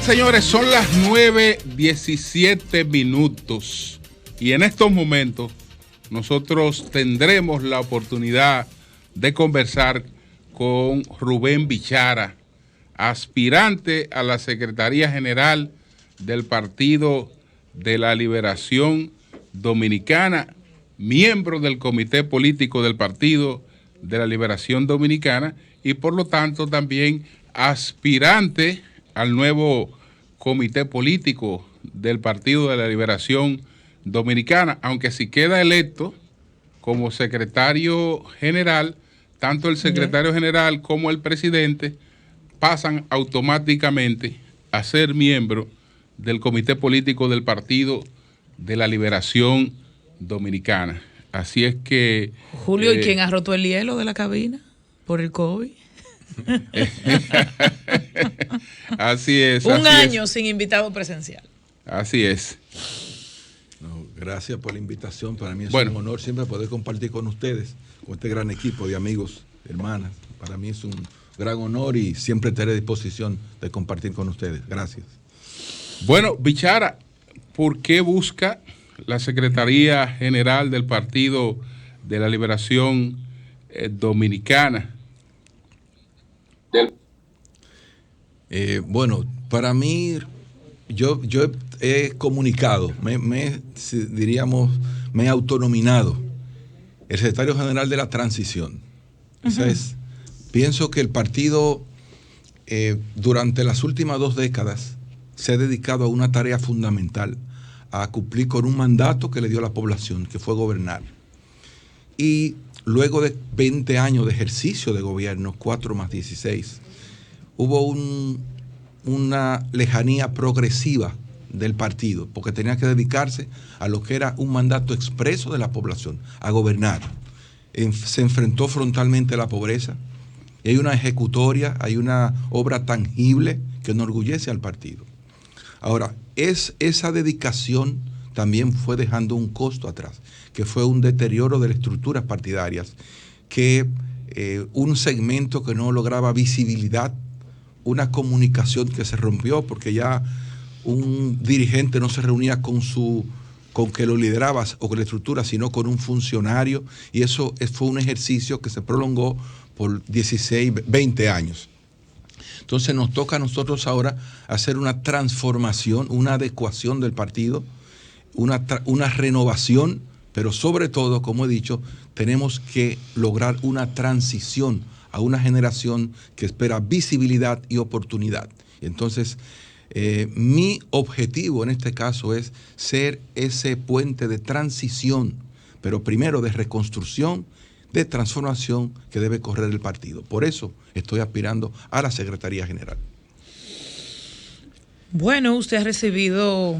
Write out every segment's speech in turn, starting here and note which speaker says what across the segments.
Speaker 1: señores, son las 9:17 y en estos momentos nosotros tendremos la oportunidad de conversar con Rubén Bichara, aspirante a la Secretaría General del Partido de la Liberación Dominicana, miembro del Comité Político del Partido de la Liberación Dominicana y por lo tanto también aspirante al nuevo Comité Político del Partido de la Liberación Dominicana, aunque si queda electo como secretario general, tanto el secretario general como el presidente pasan automáticamente a ser miembro del Comité Político del Partido de la Liberación Dominicana. Así es que...
Speaker 2: Julio, ¿y quién ha roto el hielo de la cabina por el COVID?
Speaker 1: Así es.
Speaker 2: Un año sin invitado presencial.
Speaker 1: Así es.
Speaker 3: No, gracias por la invitación. Para mí es un honor siempre poder compartir con ustedes, con este gran equipo de amigos, hermanas. Para mí es un gran honor y siempre estaré a disposición de compartir con ustedes. Gracias.
Speaker 1: Bueno, Bichara, ¿por qué busca la Secretaría General del Partido de la Liberación Dominicana?
Speaker 3: Bueno, para mí, yo he comunicado, diríamos, me he autonominado el secretario general de la transición. Pienso que el partido durante las últimas 2 décadas se ha dedicado a una tarea fundamental, a cumplir con un mandato que le dio a la población, que fue gobernar. Y luego de 20 años de ejercicio de gobierno, 4 más 16, hubo una lejanía progresiva del partido, porque tenía que dedicarse a lo que era un mandato expreso de la población, a gobernar. Se enfrentó frontalmente a la pobreza, y hay una ejecutoria, hay una obra tangible que enorgullece al partido. Ahora, esa dedicación también fue dejando un costo atrás, que fue un deterioro de las estructuras partidarias, que un segmento que no lograba visibilidad, una comunicación que se rompió porque ya un dirigente no se reunía con que lo lideraba o con la estructura, sino con un funcionario, y eso fue un ejercicio que se prolongó por 16, 20 años. Entonces nos toca a nosotros ahora hacer una transformación, una adecuación del partido, una renovación, pero sobre todo, como he dicho, tenemos que lograr una transición a una generación que espera visibilidad y oportunidad. Entonces, mi objetivo en este caso es ser ese puente de transición, pero primero de reconstrucción, de transformación que debe correr el partido. Por eso estoy aspirando a la Secretaría General.
Speaker 2: Bueno, usted ha recibido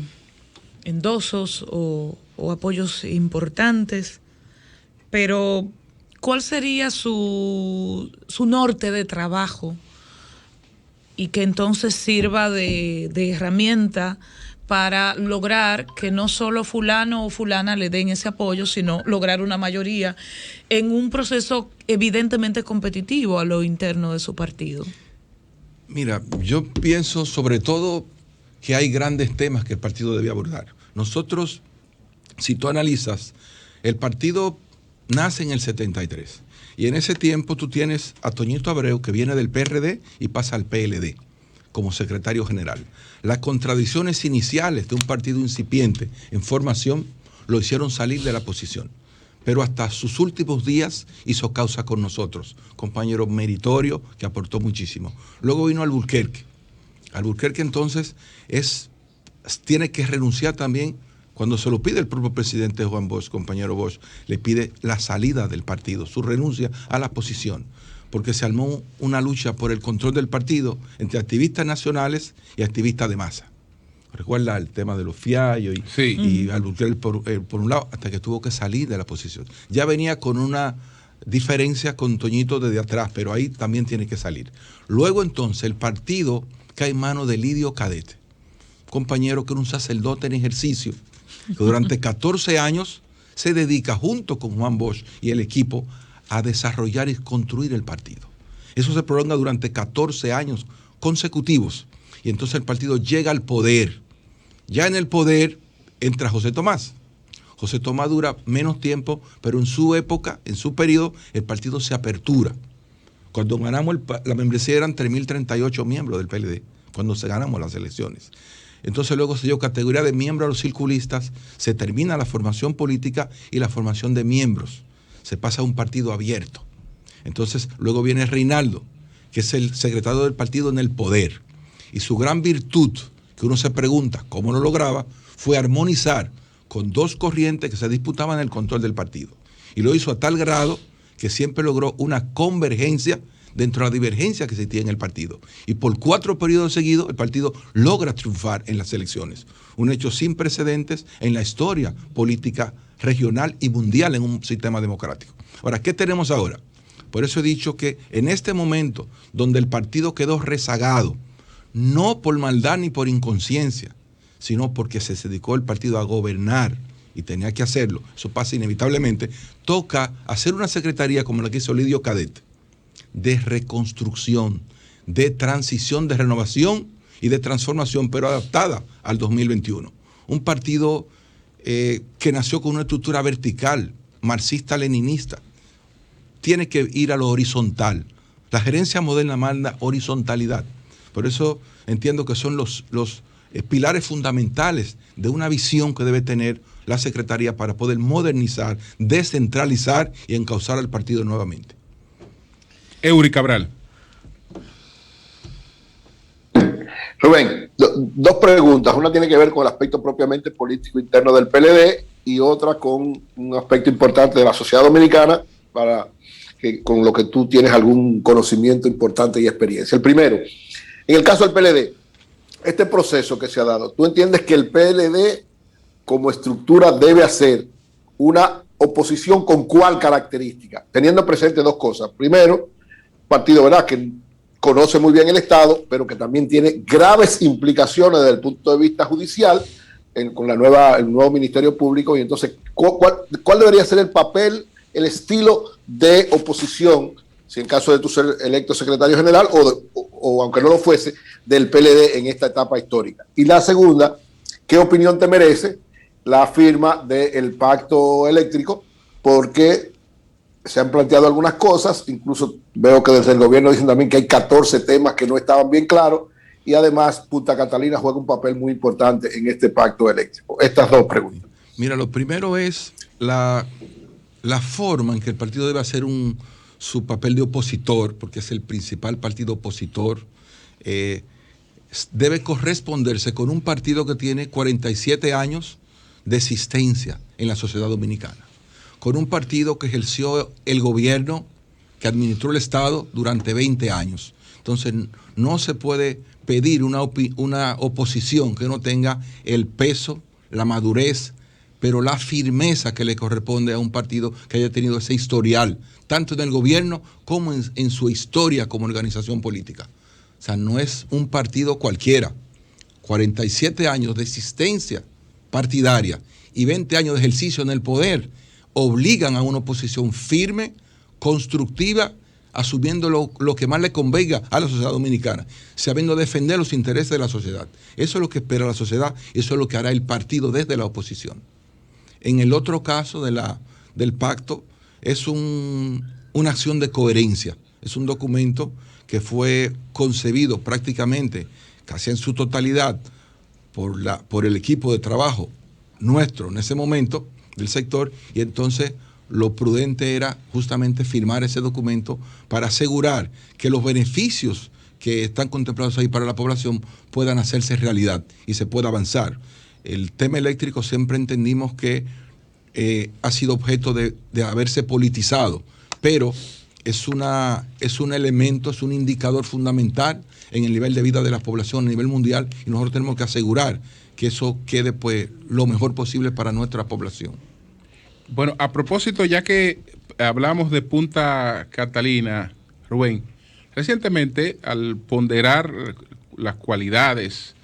Speaker 2: endosos o apoyos importantes, pero ¿cuál sería su norte de trabajo y que entonces sirva de herramienta para lograr que no solo fulano o fulana le den ese apoyo, sino lograr una mayoría en un proceso evidentemente competitivo a lo interno de su partido?
Speaker 3: Mira, yo pienso sobre todo que hay grandes temas que el partido debe abordar. Nosotros, si tú analizas, el partido nace en el 73 y en ese tiempo tú tienes a Toñito Abreu, que viene del PRD y pasa al PLD como secretario general. Las contradicciones iniciales de un partido incipiente en formación lo hicieron salir de la posición, pero hasta sus últimos días hizo causa con nosotros, compañero meritorio que aportó muchísimo. Luego vino Alburquerque. Alburquerque entonces tiene que renunciar también. Cuando se lo pide el propio presidente Juan Bosch, compañero Bosch, le pide la salida del partido, su renuncia a la posición, porque se armó una lucha por el control del partido entre activistas nacionales y activistas de masa. Recuerda el tema de los fiallos y Alburquerque por un lado, hasta que tuvo que salir de la posición. Ya venía con una diferencia con Toñito desde atrás, pero ahí también tiene que salir. Luego entonces el partido cae en manos de Lidio Cadete, compañero que era un sacerdote en ejercicio, que durante 14 años se dedica junto con Juan Bosch y el equipo a desarrollar y construir el partido. Eso se prolonga durante 14 años consecutivos. y entonces el partido llega al poder. Ya en el poder entra José Tomás. José Tomás dura menos tiempo, pero en su época, en su periodo, el partido se apertura. Cuando ganamos la membresía eran 3.038 miembros del PLD, cuando ganamos las elecciones. Entonces luego se dio categoría de miembros a los circulistas, se termina la formación política y la formación de miembros. Se pasa a un partido abierto. Entonces luego viene Reinaldo, que es el secretario del partido en el poder. Y su gran virtud, que uno se pregunta cómo lo lograba, fue armonizar con dos corrientes que se disputaban el control del partido. Y lo hizo a tal grado que siempre logró una convergencia dentro de la divergencia que existía en el partido. Y por 4 periodos seguidos el partido logra triunfar en las elecciones. Un hecho sin precedentes en la historia política regional y mundial en un sistema democrático. Ahora, ¿qué tenemos ahora? Por eso he dicho que en este momento donde el partido quedó rezagado, no por maldad ni por inconsciencia, sino porque se dedicó el partido a gobernar y tenía que hacerlo, eso pasa inevitablemente, toca hacer una secretaría como la que hizo Lidio Cadet, de reconstrucción, de transición, de renovación y de transformación, pero adaptada al 2021. Un partido que nació con una estructura vertical, marxista-leninista, tiene que ir a lo horizontal. La gerencia moderna manda horizontalidad. Por eso entiendo que son los pilares fundamentales de una visión que debe tener la Secretaría para poder modernizar, descentralizar y encauzar al partido nuevamente.
Speaker 1: Eury Cabral.
Speaker 4: Rubén, dos preguntas. Una tiene que ver con el aspecto propiamente político interno del PLD y otra con un aspecto importante de la sociedad dominicana con lo que tú tienes algún conocimiento importante y experiencia. El primero, en el caso del PLD, este proceso que se ha dado, ¿tú entiendes que el PLD como estructura debe hacer una oposición con cuál característica? Teniendo presente dos cosas. Primero, partido, ¿verdad?, que conoce muy bien el Estado, pero que también tiene graves implicaciones desde el punto de vista judicial con el nuevo Ministerio Público. Y entonces, ¿cuál debería ser el papel, el estilo de oposición, si en caso de tu ser electo secretario general o aunque no lo fuese, del PLD en esta etapa histórica? Y la segunda, ¿qué opinión te merece la firma del pacto eléctrico? Porque se han planteado algunas cosas, incluso veo que desde el gobierno dicen también que hay 14 temas que no estaban bien claros, y además Punta Catalina juega un papel muy importante en este pacto eléctrico. Estas dos preguntas.
Speaker 3: Mira, lo primero es la forma en que el partido debe hacer su papel de opositor, porque es el principal partido opositor, debe corresponderse con un partido que tiene 47 años de existencia en la sociedad dominicana, con un partido que ejerció el gobierno, que administró el Estado durante 20 años. Entonces, no se puede pedir una oposición que no tenga el peso, la madurez, pero la firmeza que le corresponde a un partido que haya tenido ese historial, tanto en el gobierno como en su historia como organización política. O sea, no es un partido cualquiera. 47 años de existencia partidaria y 20 años de ejercicio en el poder obligan a una oposición firme, constructiva, asumiendo lo que más le convenga a la sociedad dominicana, sabiendo defender los intereses de la sociedad. Eso es lo que espera la sociedad y eso es lo que hará el partido desde la oposición. En el otro caso del pacto, es una acción de coherencia. Es un documento que fue concebido prácticamente, casi en su totalidad, por el equipo de trabajo nuestro en ese momento del sector, y entonces lo prudente era justamente firmar ese documento para asegurar que los beneficios que están contemplados ahí para la población puedan hacerse realidad y se pueda avanzar. El tema eléctrico siempre entendimos que ha sido objeto de haberse politizado, pero es un elemento, es un indicador fundamental en el nivel de vida de la población a nivel mundial, y nosotros tenemos que asegurar que eso quede pues lo mejor posible para nuestra población.
Speaker 1: Bueno, a propósito, ya que hablamos de Punta Catalina, Rubén, recientemente al ponderar las cualidades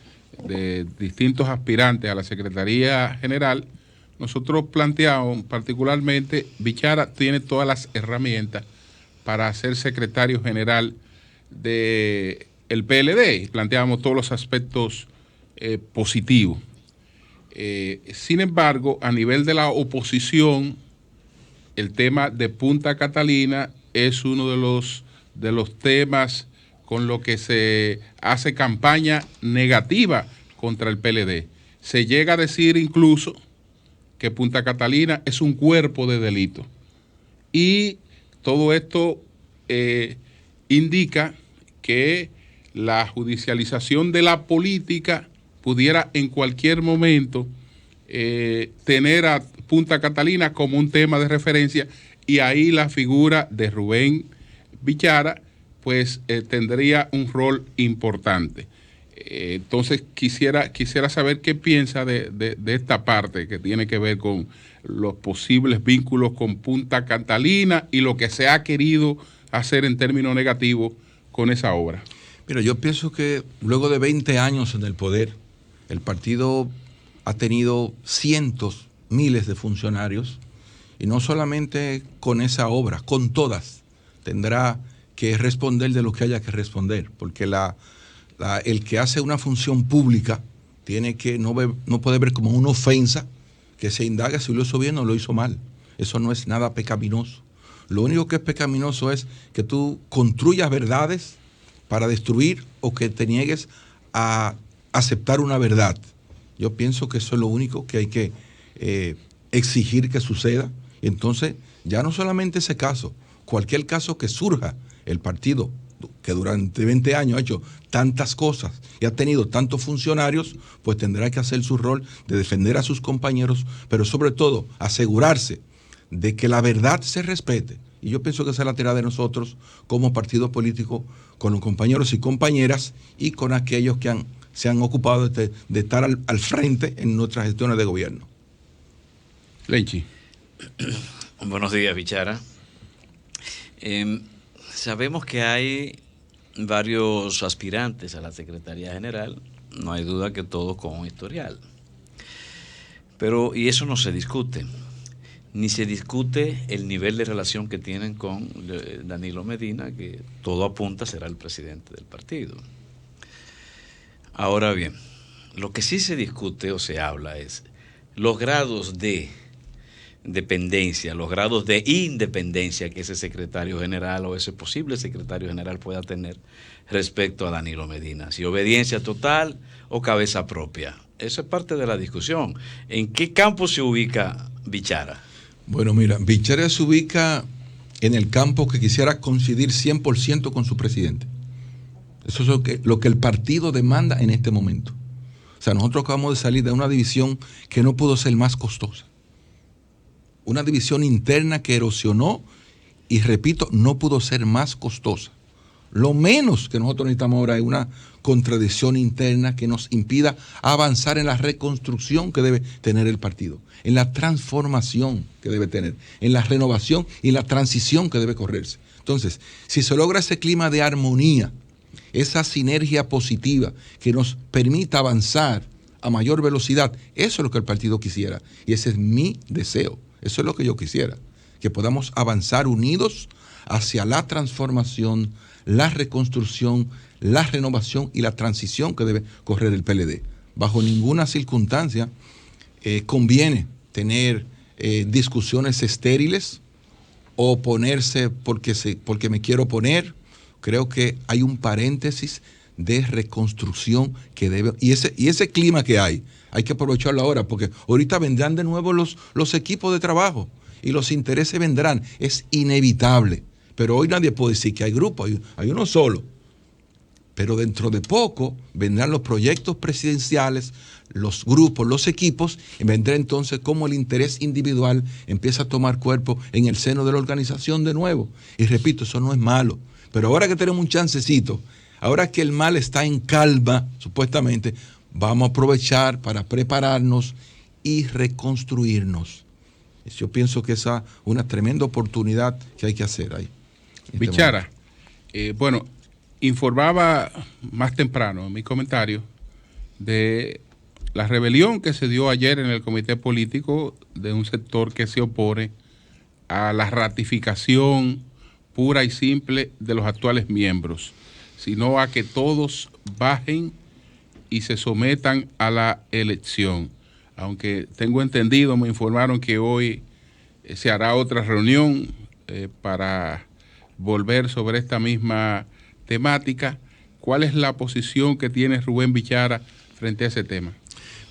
Speaker 1: de distintos aspirantes a la Secretaría General, nosotros planteamos particularmente, Bichara tiene todas las herramientas para ser secretario general del el PLD, planteábamos todos los aspectos positivos. Sin embargo, a nivel de la oposición, el tema de Punta Catalina es uno de los temas con lo que se hace campaña negativa contra el PLD. Se llega a decir incluso que Punta Catalina es un cuerpo de delito. Y todo esto indica que la judicialización de la política pudiera en cualquier momento tener a Punta Catalina como un tema de referencia, y ahí la figura de Rubén Bichara pues tendría un rol importante. Entonces quisiera saber qué piensa de esta parte que tiene que ver con los posibles vínculos con Punta Catalina y lo que se ha querido hacer en términos negativos con esa obra.
Speaker 3: Mira, yo pienso que luego de 20 años en el poder, el partido ha tenido cientos, miles de funcionarios, y no solamente con esa obra, con todas, tendrá que responder de lo que haya que responder, porque el que hace una función pública tiene que no puede ver como una ofensa que se indaga si lo hizo bien o lo hizo mal. Eso no es nada pecaminoso. Lo único que es pecaminoso es que tú construyas verdades para destruir o que te niegues a aceptar una verdad. Yo pienso que eso es lo único que hay que exigir que suceda. Y entonces, ya no solamente ese caso, cualquier caso que surja, el partido que durante 20 años ha hecho tantas cosas y ha tenido tantos funcionarios, pues tendrá que hacer su rol de defender a sus compañeros, pero sobre todo asegurarse de que la verdad se respete. Y yo pienso que esa es la tarea de nosotros como partido político, con los compañeros y compañeras y con aquellos que se han ocupado de estar al frente en nuestras gestiones de gobierno.
Speaker 1: Lenchi.
Speaker 5: Buenos días, Bichara. Sabemos que hay varios aspirantes a la Secretaría General, no hay duda que todos con un historial. Y eso no se discute, ni se discute el nivel de relación que tienen con Danilo Medina, que todo apunta será el presidente del partido. Ahora bien, lo que sí se discute o se habla es los grados de dependencia, los grados de independencia que ese secretario general o ese posible secretario general pueda tener respecto a Danilo Medina. Si obediencia total o cabeza propia. Eso es parte de la discusión. ¿En qué campo se ubica Bichara?
Speaker 3: Bueno, mira, Bichara se ubica en el campo que quisiera coincidir 100% con su presidente. Eso es lo que el partido demanda en este momento. O sea, nosotros acabamos de salir de una división que no pudo ser más costosa. Una división interna que erosionó y, repito, no pudo ser más costosa. Lo menos que nosotros necesitamos ahora es una contradicción interna que nos impida avanzar en la reconstrucción que debe tener el partido, en la transformación que debe tener, en la renovación y la transición que debe correrse. Entonces, si se logra ese clima de armonía, esa sinergia positiva que nos permita avanzar a mayor velocidad, eso es lo que el partido quisiera y ese es mi deseo. Eso es lo que yo quisiera, que podamos avanzar unidos hacia la transformación, la reconstrucción, la renovación y la transición que debe correr el PLD. Bajo ninguna circunstancia conviene tener discusiones estériles o ponerse porque me quiero poner. Creo que hay un paréntesis de reconstrucción que debe, y ese clima que hay que aprovecharlo ahora, porque ahorita vendrán de nuevo los equipos de trabajo y los intereses vendrán, es inevitable, pero hoy nadie puede decir que hay grupos, hay uno solo, pero dentro de poco vendrán los proyectos presidenciales, los grupos, los equipos, y vendrá entonces cómo el interés individual empieza a tomar cuerpo en el seno de la organización de nuevo, y repito, eso no es malo, pero ahora que tenemos un chancecito, ahora que el mal está en calma, supuestamente, vamos a aprovechar para prepararnos y reconstruirnos. Yo pienso que esa es una tremenda oportunidad que hay que hacer ahí.
Speaker 1: Bichara, bueno, informaba más temprano en mi comentario de la rebelión que se dio ayer en el comité político de un sector que se opone a la ratificación pura y simple de los actuales miembros. sino a que todos bajen y se sometan a la elección. Aunque tengo entendido, me informaron que hoy se hará otra reunión para volver sobre esta misma temática. ¿Cuál es la posición que tiene Rubén Bichara frente a ese tema?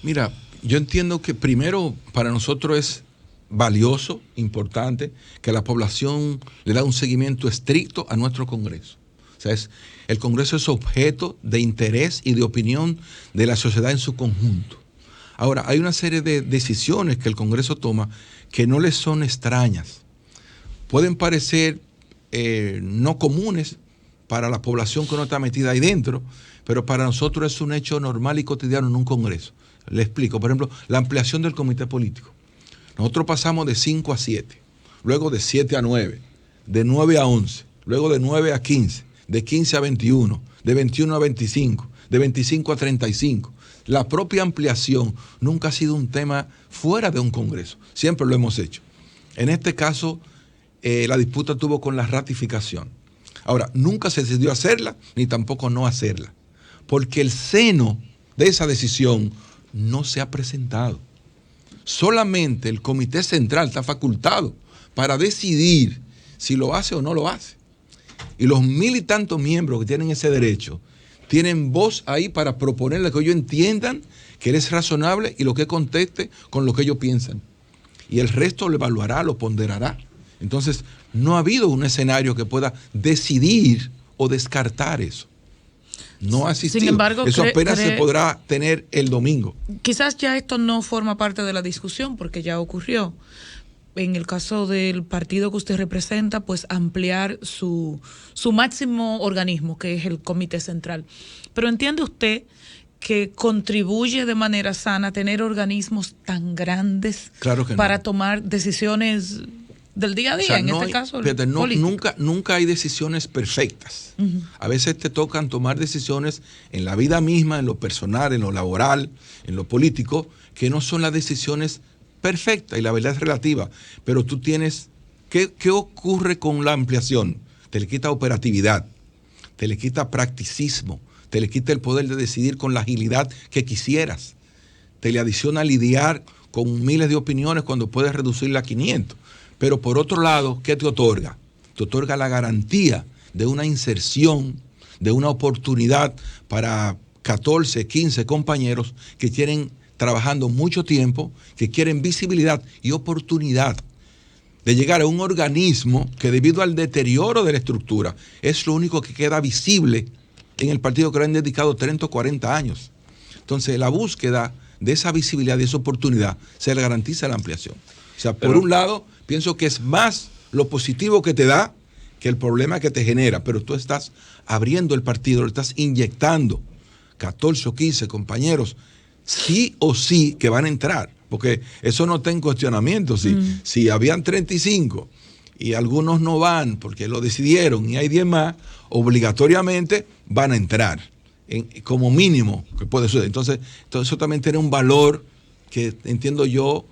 Speaker 3: Mira, yo entiendo que primero para nosotros es valioso, importante, que la población le da un seguimiento estricto a nuestro Congreso. O sea, el Congreso es objeto de interés y de opinión de la sociedad en su conjunto. Ahora, hay una serie de decisiones que el Congreso toma que no les son extrañas. Pueden parecer no comunes para la población que no está metida ahí dentro, pero para nosotros es un hecho normal y cotidiano en un Congreso. Le explico, por ejemplo, la ampliación del comité político. Nosotros pasamos de 5 a 7, luego de 7 a 9, de 9 a 11, luego de 9 a 15, de 15 a 21, de 21 a 25, de 25 a 35. La propia ampliación nunca ha sido un tema fuera de un Congreso, siempre lo hemos hecho. En este caso, la disputa tuvo con la ratificación. Ahora, nunca se decidió hacerla, ni tampoco no hacerla, porque el seno de esa decisión no se ha presentado. Solamente el Comité Central está facultado para decidir si lo hace o no lo hace. Y los 1,000 y tantos miembros que tienen ese derecho tienen voz ahí para proponerle que ellos entiendan que es razonable y lo que conteste con lo que ellos piensan. Y el resto lo evaluará, lo ponderará. Entonces, no ha habido un escenario que pueda decidir o descartar eso. No ha existido.
Speaker 2: Sin embargo,
Speaker 3: eso apenas se podrá tener el domingo.
Speaker 2: Quizás ya esto no forma parte de la discusión porque ya ocurrió. En el caso del partido que usted representa, pues ampliar su máximo organismo, que es el Comité Central. Pero ¿entiende usted que contribuye de manera sana a tener organismos tan grandes para tomar decisiones del día a día, este caso?
Speaker 3: Fíjate, nunca hay decisiones perfectas. A veces te tocan tomar decisiones en la vida misma, en lo personal, en lo laboral, en lo político, que no son las decisiones perfectas, y la verdad es relativa. Pero tú tienes, ¿qué ocurre con la ampliación? Te le quita operatividad, te le quita practicismo, te le quita el poder de decidir con la agilidad que quisieras, te le adiciona lidiar con miles de opiniones cuando puedes reducirla a 500. Pero por otro lado, ¿qué te otorga? Te otorga la garantía de una inserción, de una oportunidad para 14, 15 compañeros que tienen trabajando mucho tiempo, que quieren visibilidad y oportunidad de llegar a un organismo que debido al deterioro de la estructura es lo único que queda visible en el partido que le han dedicado 30 o 40 años. Entonces, la búsqueda de esa visibilidad y esa oportunidad se le garantiza la ampliación. O sea, por un lado, pienso que es más lo positivo que te da que el problema que te genera, pero tú estás abriendo el partido, lo estás inyectando 14 o 15 compañeros, sí o sí que van a entrar, porque eso no está en cuestionamiento. Si habían 35 y algunos no van porque lo decidieron y hay 10 más, obligatoriamente van a entrar, como mínimo que puede suceder. Entonces eso también tiene un valor que entiendo yo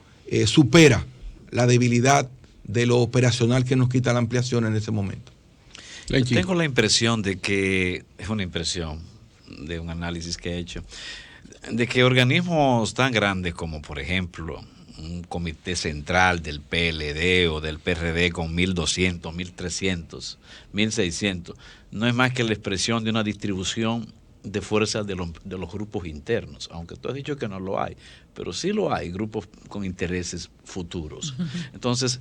Speaker 3: supera la debilidad de lo operacional que nos quita la ampliación en ese momento.
Speaker 5: Yo tengo la impresión de que, es una impresión de un análisis que he hecho, de que organismos tan grandes como, por ejemplo, un comité central del PLD o del PRD con 1.200, 1.300, 1.600, no es más que la expresión de una distribución de fuerzas de los grupos internos, aunque tú has dicho que no lo hay, pero sí lo hay, grupos con intereses futuros. Entonces,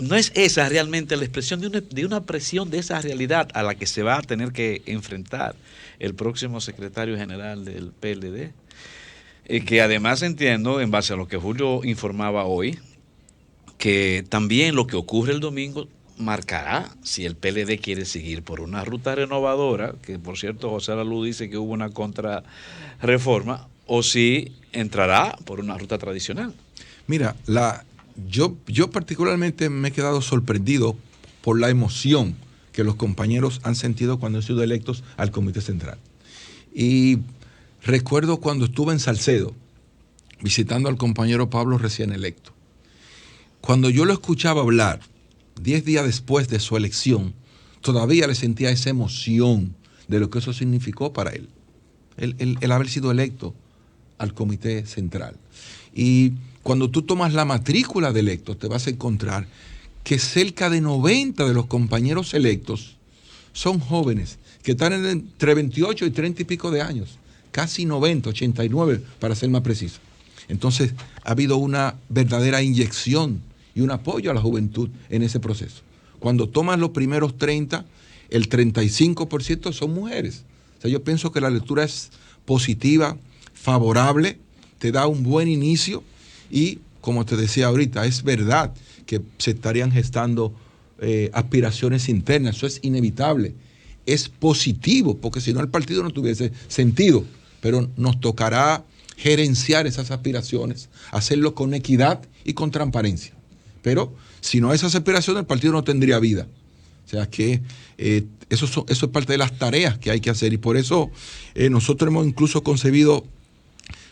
Speaker 5: no es esa realmente la expresión de una presión de esa realidad a la que se va a tener que enfrentar el próximo secretario general del PLD, que además entiendo, en base a lo que Julio informaba hoy, que también lo que ocurre el domingo marcará si el PLD quiere seguir por una ruta renovadora, que por cierto José Lalú dice que hubo una contrarreforma, o si entrará por una ruta tradicional.
Speaker 3: Mira, yo particularmente me he quedado sorprendido por la emoción que los compañeros han sentido cuando han sido electos al Comité Central. Y recuerdo cuando estuve en Salcedo, visitando al compañero Pablo recién electo. Cuando yo lo escuchaba hablar, 10 días después de su elección, todavía le sentía esa emoción de lo que eso significó para él, el haber sido electo al comité central. Y cuando tú tomas la matrícula de electos, te vas a encontrar que cerca de 90 de los compañeros electos son jóvenes que están entre 28 y 30 y pico de años, casi 90, 89 para ser más preciso. Entonces ha habido una verdadera inyección y un apoyo a la juventud en ese proceso. Cuando tomas los primeros 30, el 35% son mujeres. O sea, yo pienso que la lectura es positiva, favorable, te da un buen inicio y, como te decía ahorita, es verdad que se estarían gestando aspiraciones internas. Eso es inevitable. Es positivo, porque si no el partido no tuviese sentido, pero nos tocará gerenciar esas aspiraciones, hacerlo con equidad y con transparencia. Pero si no hay esas aspiraciones, el partido no tendría vida. O sea que eso es parte de las tareas que hay que hacer, y por eso nosotros hemos incluso concebido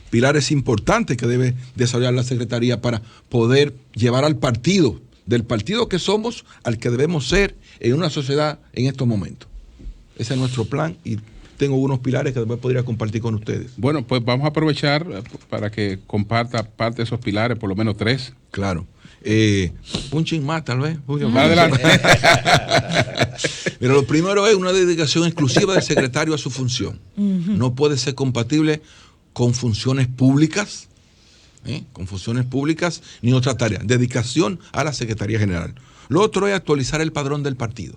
Speaker 3: pilares importantes que debe desarrollar la Secretaría para poder llevar al partido, del partido que somos, al que debemos ser en una sociedad en estos momentos. Ese es nuestro plan y tengo unos pilares que después podría compartir con ustedes.
Speaker 1: Bueno, pues vamos a aprovechar para que comparta parte de esos pilares, por lo menos 3.
Speaker 3: Claro. Un chin más, tal vez.
Speaker 1: Adelante.
Speaker 3: Pero lo primero es una dedicación exclusiva del secretario a su función. No puede ser compatible con funciones públicas, ni otra tarea. Dedicación a la Secretaría General. Lo otro es actualizar el padrón del partido.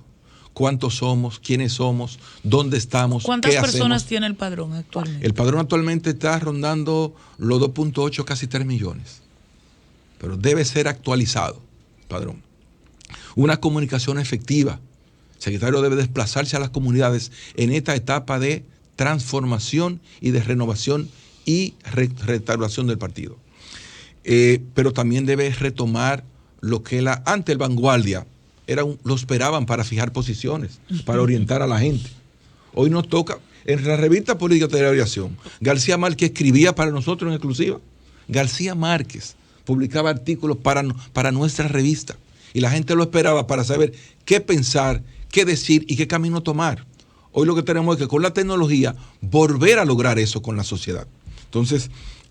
Speaker 3: ¿Cuántos somos? ¿Quiénes somos? ¿Dónde estamos?
Speaker 2: ¿Cuántas
Speaker 3: ¿Qué
Speaker 2: personas
Speaker 3: hacemos?
Speaker 2: tiene el padrón actualmente?
Speaker 3: El padrón actualmente está rondando los 2.8, casi 3 millones. Pero debe ser actualizado, padrón. Una comunicación efectiva. El secretario debe desplazarse a las comunidades en esta etapa de transformación y de renovación y restauración del partido. Pero también debe retomar lo que ante el vanguardia lo esperaban para fijar posiciones, para orientar a la gente. Hoy nos toca, en la revista Política de la Aviación, García Márquez escribía para nosotros en exclusiva. García Márquez publicaba artículos para nuestra revista y la gente lo esperaba para saber qué pensar, qué decir y qué camino tomar. Hoy lo que tenemos es que con la tecnología volver a lograr eso con la sociedad. Entonces,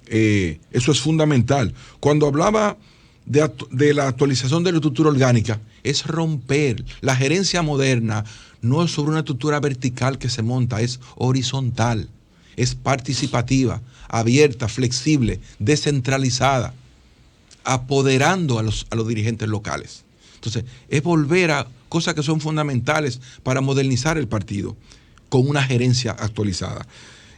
Speaker 3: eso es fundamental. Cuando hablaba de la actualización de la estructura orgánica, es romper. La gerencia moderna no es sobre una estructura vertical que se monta, es horizontal, es participativa, abierta, flexible, descentralizada, apoderando a los dirigentes locales. Entonces, es volver a cosas que son fundamentales para modernizar el partido con una gerencia actualizada.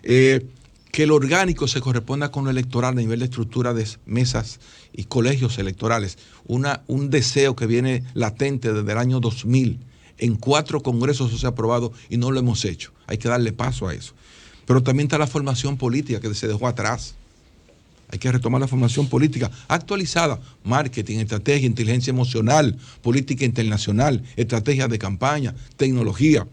Speaker 3: Que el orgánico se corresponda con lo electoral a nivel de estructura de mesas y colegios electorales. Un deseo que viene latente desde el año 2000. En 4 congresos eso se ha aprobado y no lo hemos hecho. Hay que darle paso a eso. Pero también está la formación política que se dejó atrás. Hay que retomar la formación política actualizada. Marketing, estrategia, inteligencia emocional, política internacional, estrategias de campaña, tecnología.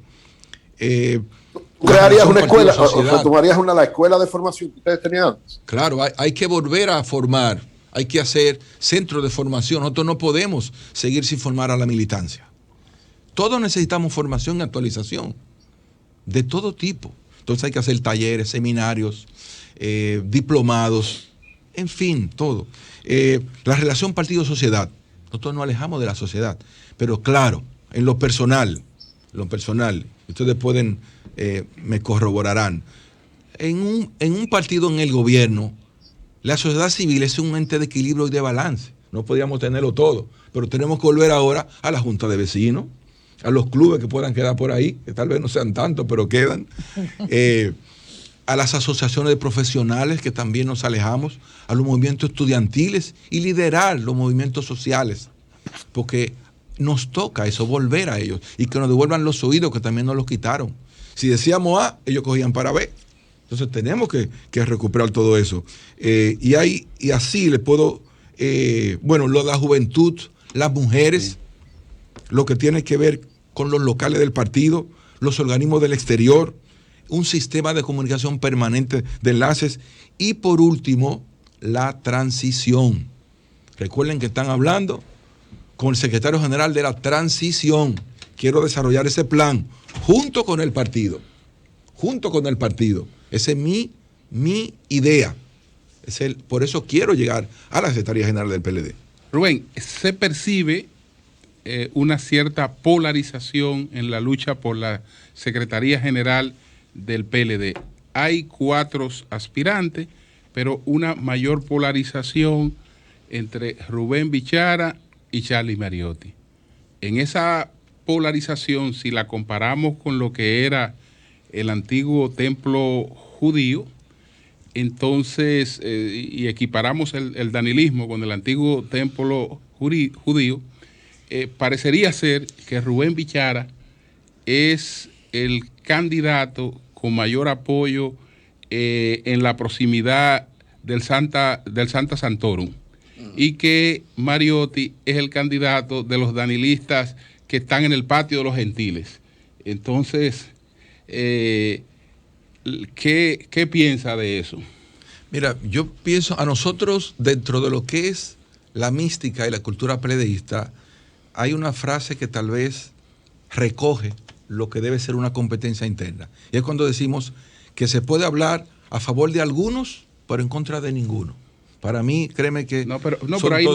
Speaker 4: ¿Tú crearías una escuela o tomarías la escuela de formación que ustedes tenían antes?
Speaker 3: Claro, hay que volver a formar, hay que hacer centros de formación. Nosotros no podemos seguir sin formar a la militancia. Todos necesitamos formación y actualización, de todo tipo. Entonces hay que hacer talleres, seminarios, diplomados, en fin, todo. La relación partido-sociedad. Nosotros nos alejamos de la sociedad, pero claro, en lo personal, ustedes pueden, me corroborarán, en un partido en el gobierno, la sociedad civil es un ente de equilibrio y de balance. No podríamos tenerlo todo, pero tenemos que volver ahora a la junta de vecinos, a los clubes que puedan quedar por ahí, que tal vez no sean tantos, pero quedan, a las asociaciones de profesionales que también nos alejamos, a los movimientos estudiantiles y liderar los movimientos sociales, porque nos toca eso, volver a ellos y que nos devuelvan los oídos que también nos los quitaron. Si decíamos A, ellos cogían para B. Entonces tenemos que recuperar todo eso. Y así le puedo, lo de la juventud, las mujeres, lo que tiene que ver con los locales del partido, los organismos del exterior, un sistema de comunicación permanente de enlaces y por último, la transición. Recuerden que están hablando con el secretario general de la transición, quiero desarrollar ese plan junto con el partido. Esa es mi idea. Por eso quiero llegar a la Secretaría General del PLD.
Speaker 1: Rubén, se percibe una cierta polarización en la lucha por la Secretaría General del PLD. Hay 4 aspirantes, pero una mayor polarización entre Rubén Bichara y Charlie Mariotti. En esa polarización, si la comparamos con lo que era el antiguo templo judío, entonces, y equiparamos el danilismo con el antiguo templo judío, parecería ser que Rubén Bichara es el candidato con mayor apoyo en la proximidad del Santa Santorum, y que Mariotti es el candidato de los danilistas que están en el patio de los gentiles. Entonces, ¿qué piensa de eso?
Speaker 3: Mira, yo pienso, a nosotros, dentro de lo que es la mística y la cultura peledeísta, hay una frase que tal vez recoge lo que debe ser una competencia interna. Y es cuando decimos que se puede hablar a favor de algunos, pero en contra de ninguno. Para mí, créeme que...
Speaker 1: Pero ahí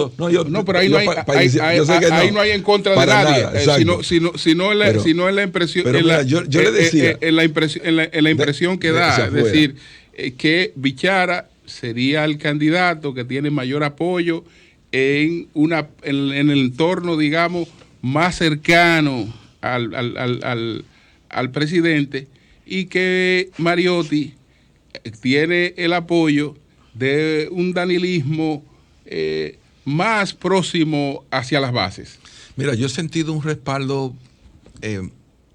Speaker 1: no hay en contra de nadie, sino en la impresión, en la impresión que da. Es decir, que Bichara sería el candidato que tiene mayor apoyo en el entorno, digamos, más cercano al presidente, y que Mariotti tiene el apoyo de un danilismo más próximo hacia las bases.
Speaker 3: Mira, yo he sentido un respaldo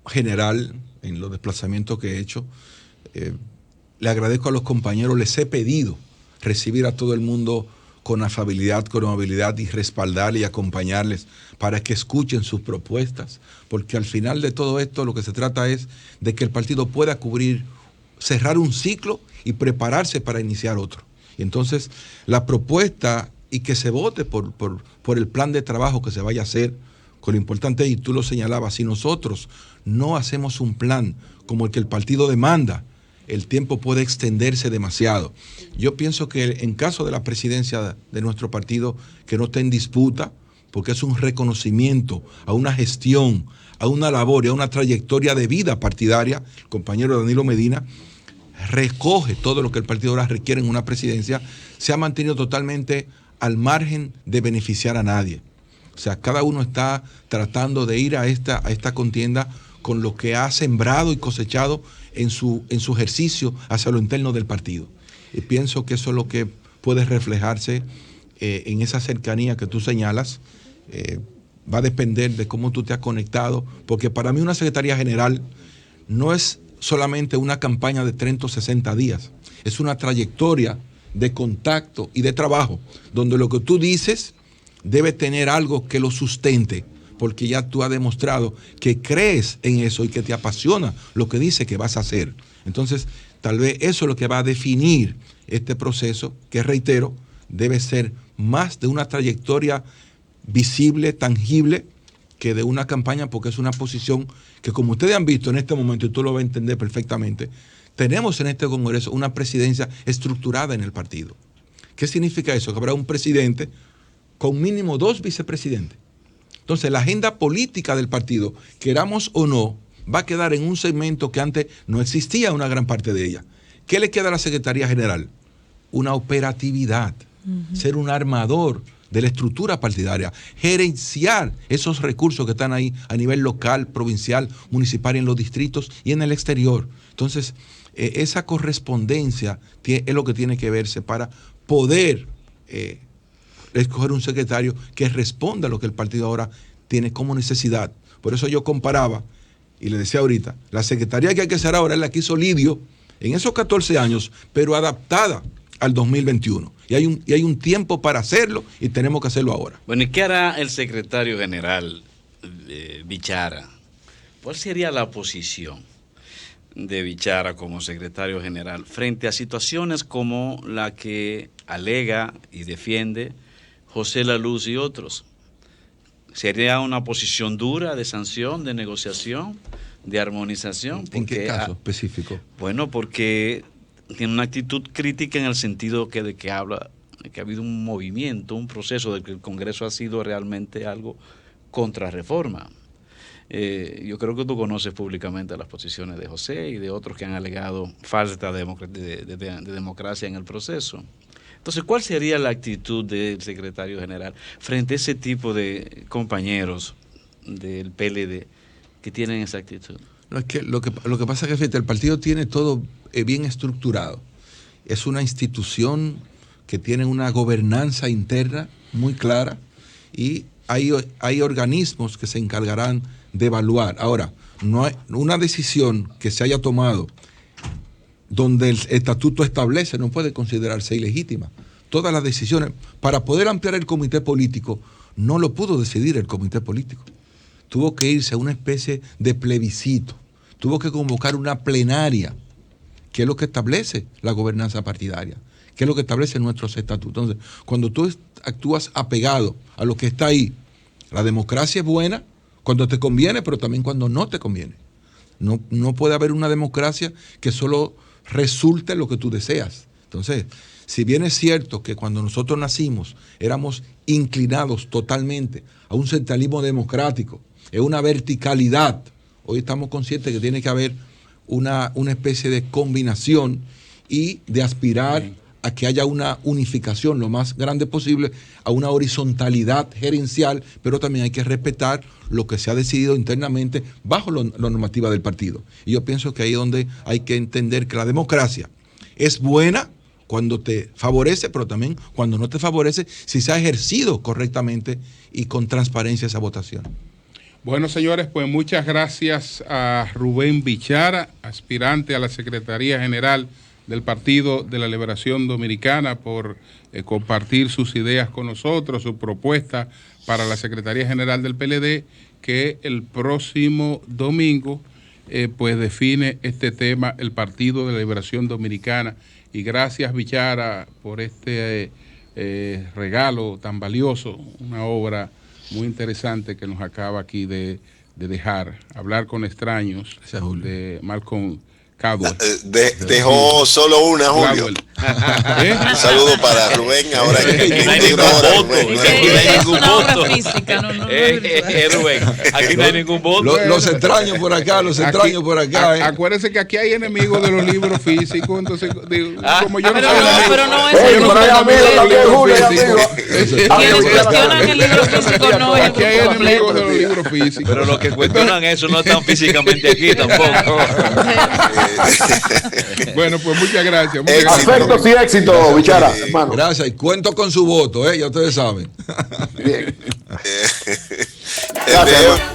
Speaker 3: general en los desplazamientos que he hecho. Le agradezco a los compañeros, les he pedido recibir a todo el mundo con afabilidad, con amabilidad, y respaldarles y acompañarles para que escuchen sus propuestas, porque al final de todo esto lo que se trata es de que el partido pueda cerrar un ciclo y prepararse para iniciar otro. Y entonces la propuesta, y que se vote por el plan de trabajo que se vaya a hacer, con lo importante, y tú lo señalabas, si nosotros no hacemos un plan como el que el partido demanda, el tiempo puede extenderse demasiado. Yo pienso que en caso de la presidencia de nuestro partido, que no esté en disputa, porque es un reconocimiento a una gestión, a una labor y a una trayectoria de vida partidaria, el compañero Danilo Medina recoge todo lo que el partido ahora requiere en una presidencia, se ha mantenido totalmente al margen de beneficiar a nadie. O sea, cada uno está tratando de ir a esta contienda con lo que ha sembrado y cosechado en su ejercicio hacia lo interno del partido. Y pienso que eso es lo que puede reflejarse en esa cercanía que tú señalas. Va a depender de cómo tú te has conectado, porque para mí una Secretaría General no es solamente una campaña de 30 o 60 días, es una trayectoria de contacto y de trabajo, donde lo que tú dices debe tener algo que lo sustente, porque ya tú has demostrado que crees en eso y que te apasiona lo que dice que vas a hacer. Entonces, tal vez eso es lo que va a definir este proceso, que reitero, debe ser más de una trayectoria visible, tangible, que de una campaña, porque es una posición que, como ustedes han visto en este momento, y tú lo vas a entender perfectamente, tenemos en este Congreso una presidencia estructurada en el partido. ¿Qué significa eso? Que habrá un presidente con mínimo 2 vicepresidentes. Entonces, la agenda política del partido, queramos o no, va a quedar en un segmento que antes no existía una gran parte de ella. ¿Qué le queda a la Secretaría General? Una operatividad, ser un armador de la estructura partidaria, gerenciar esos recursos que están ahí a nivel local, provincial, municipal, en los distritos y en el exterior. Entonces, esa correspondencia es lo que tiene que verse para poder escoger un secretario que responda a lo que el partido ahora tiene como necesidad. Por eso yo comparaba, y le decía ahorita, la secretaría que hay que hacer ahora es la que hizo Lidio en esos 14 años, pero adaptada al 2021. Y hay un tiempo para hacerlo, y tenemos que hacerlo ahora.
Speaker 5: Bueno, ¿y qué hará el secretario general Bichara? ¿Cuál sería la posición de Bichara como secretario general frente a situaciones como la que alega y defiende José La Luz y otros? ¿Sería una posición dura de sanción, de negociación, de armonización?
Speaker 3: ¿En qué caso específico?
Speaker 5: Bueno, porque tiene una actitud crítica en el sentido de que habla de que ha habido un movimiento, un proceso de que el Congreso ha sido realmente algo contra reforma. Yo creo que tú conoces públicamente las posiciones de José y de otros que han alegado falta de democracia en el proceso. Entonces, ¿cuál sería la actitud del secretario general frente a ese tipo de compañeros del PLD que tienen esa actitud?
Speaker 3: No, es que lo que pasa es que, fíjate, el partido tiene todo bien estructurado. Es una institución que tiene una gobernanza interna muy clara y hay organismos que se encargarán de evaluar. Ahora, no hay una decisión que se haya tomado donde el estatuto establece no puede considerarse ilegítima. Todas las decisiones, para poder ampliar el comité político, no lo pudo decidir el comité político. Tuvo que irse a una especie de plebiscito, tuvo que convocar una plenaria, que es lo que establece la gobernanza partidaria, que es lo que establece nuestros estatutos. Entonces, cuando tú actúas apegado a lo que está ahí, la democracia es buena cuando te conviene, pero también cuando no te conviene. No puede haber una democracia que solo resulte lo que tú deseas. Entonces, si bien es cierto que cuando nosotros nacimos éramos inclinados totalmente a un centralismo democrático, es una verticalidad, hoy estamos conscientes que tiene que haber una especie de combinación y de aspirar a que haya una unificación lo más grande posible, a una horizontalidad gerencial, pero también hay que respetar lo que se ha decidido internamente bajo la normativa del partido. Y yo pienso que ahí es donde hay que entender que la democracia es buena cuando te favorece, pero también cuando no te favorece, si se ha ejercido correctamente y con transparencia esa votación.
Speaker 1: Bueno, señores, pues muchas gracias a Rubén Bichara, aspirante a la Secretaría General del Partido de la Liberación Dominicana, por compartir sus ideas con nosotros, su propuesta para la Secretaría General del PLD, que el próximo domingo pues define este tema, el Partido de la Liberación Dominicana. Y gracias, Bichara, por este regalo tan valioso, una obra muy interesante que nos acaba aquí de dejar, Hablar con extraños, de Malcolm Gladwell.
Speaker 6: Dejó solo una, Julio. Un saludo para Rubén. Ahora
Speaker 5: aquí no hay ningún voto. Aquí no hay ningún voto. Rubén, aquí no hay ningún voto.
Speaker 3: Los extraños por acá, los extraños por acá.
Speaker 1: Acuérdense que aquí hay enemigos de los libros físicos, entonces, como yo no soy
Speaker 2: enemigo. Pero no es
Speaker 1: quienes
Speaker 2: cuestionan el libro físico no es
Speaker 1: aquí hay enemigos de los libros físicos.
Speaker 5: Pero los que cuestionan eso no están físicamente aquí tampoco.
Speaker 1: Bueno, pues muchas gracias.
Speaker 4: Afectos y éxito, Bichara, hermano.
Speaker 3: Gracias, y cuento con su voto, ya ustedes saben.
Speaker 4: Bien. Gracias, hermano.